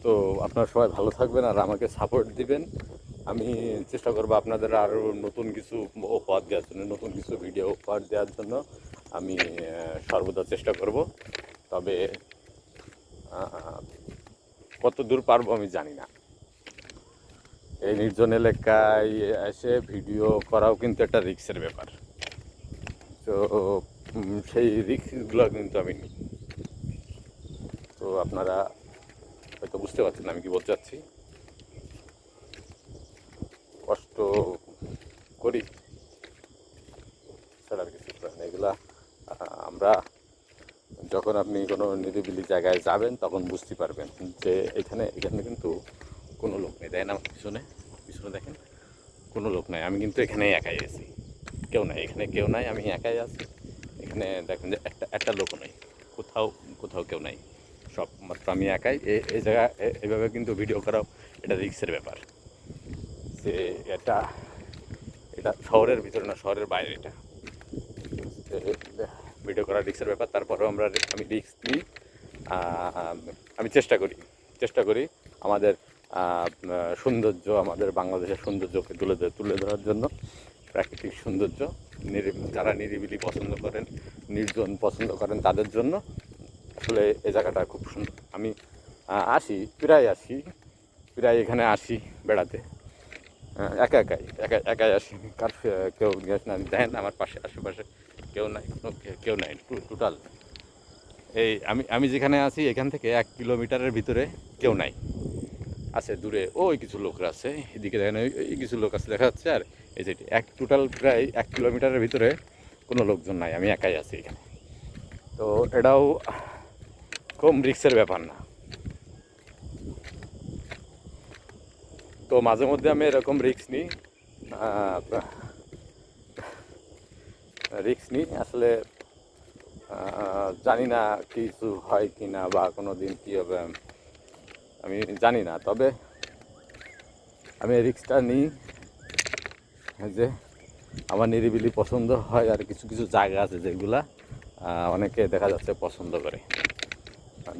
তো আপনারা সবাই ভালো থাকবেন আর আমাকে সাপোর্ট দিবেন। আমি চেষ্টা করবো আপনাদের আরও নতুন কিছু উপহার দেওয়ার জন্য, নতুন কিছু ভিডিও উপহার দেওয়ার জন্য আমি সর্বদা চেষ্টা করব। তবে কত দূর পারবো আমি জানি না। এই নির্জন এলাকায় এসে ভিডিও করাও কিন্তু একটা রিস্কের ব্যাপার। তো সেই রিস্কগুলো কিন্তু আমি নিই। তো আপনারা হয়তো বুঝতে পারছেন আমি কি বলতে চাচ্ছি। কষ্ট করি ছাড়া আর কিছু করেন এগুলা। আমরা যখন আপনি কোনো নিরিবিলি জায়গায় যাবেন তখন বুঝতে পারবেন যে এখানে এখানে কিন্তু কোনো লোক নেই। দেখেন আমার পিছনে পিছনে দেখেন কোনো লোক নাই। আমি কিন্তু এখানে একাই আছি, কেউ নাই এখানে, কেউ নাই, আমি একাই আছি এখানে। দেখেন যে একটা একটা লোকও নেই, কোথাও কোথাও কেউ নাই, সব মাত্র আমি একাই। এই জায়গা এইভাবে কিন্তু ভিডিও করাও এটা রিস্কের ব্যাপার। যে এটা এটা শহরের ভিতরে না, শহরের বাইরে এটা ভিডিও করা রিস্কের ব্যাপার। তারপরেও আমি রিস্ক নিই। আমি চেষ্টা করি আমাদের সৌন্দর্য, আমাদের বাংলাদেশের সৌন্দর্যকে তুলে ধরার জন্য। প্রাকৃতিক সৌন্দর্য, যারা নিরিবিলি পছন্দ করেন, নির্জন পছন্দ করেন তাদের জন্য আসলে এই জায়গাটা খুব সুন্দর। আমি প্রায় এখানে আসি বেড়াতে, একাই আসি। কার কেউ নিয়ে না দেন আমার পাশে আশেপাশে কেউ নাই, কেউ নাই টোটাল। এই আমি যেখানে আছি এখান থেকে 1 কিলোমিটারের ভিতরে কেউ নাই। আছে দূরে ওই কিছু লোকরা আছে, এদিকে দেখেন ওই কিছু লোক আছে দেখা যাচ্ছে। আর এই যে টোটাল প্রায় 1 কিলোমিটারের ভিতরে কোনো লোকজন নাই, আমি একাই আছি এখানে। তো এটাও কম রিস্কের ব্যাপার না। তো মাঝে মধ্যে আমি এরকম রিস্ক নিই আসলে। জানি না কিছু হয় কি না বা কোনো দিন কী হবে আমি জানি না। তবে আমি এই রিস্কটা নিই যে আমার নিরিবিলি পছন্দ হয়। আর কিছু কিছু জায়গা আছে যেগুলা অনেকে দেখা যাচ্ছে পছন্দ করে,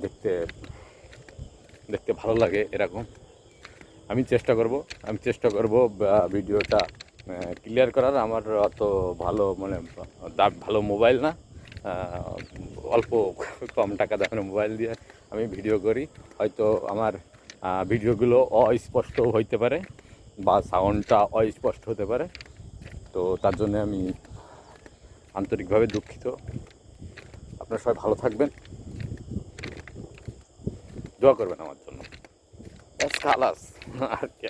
দেখতে দেখতে ভালো লাগে এরকম। আমি চেষ্টা করব ভিডিওটা ক্লিয়ার করার। আমার অত ভালো মানে ভালো মোবাইল না, অল্প কম টাকা দামের মোবাইল দিয়ে আমি ভিডিও করি। হয়তো আমার ভিডিওগুলো অস্পষ্ট হইতে পারে বা সাউন্ডটা অস্পষ্ট হতে পারে। তো তার জন্য আমি আন্তরিকভাবে দুঃখিত। আপনারা সবাই ভালো থাকবেন, দোয়া করবেন আমার জন্য। খালাস আর কি।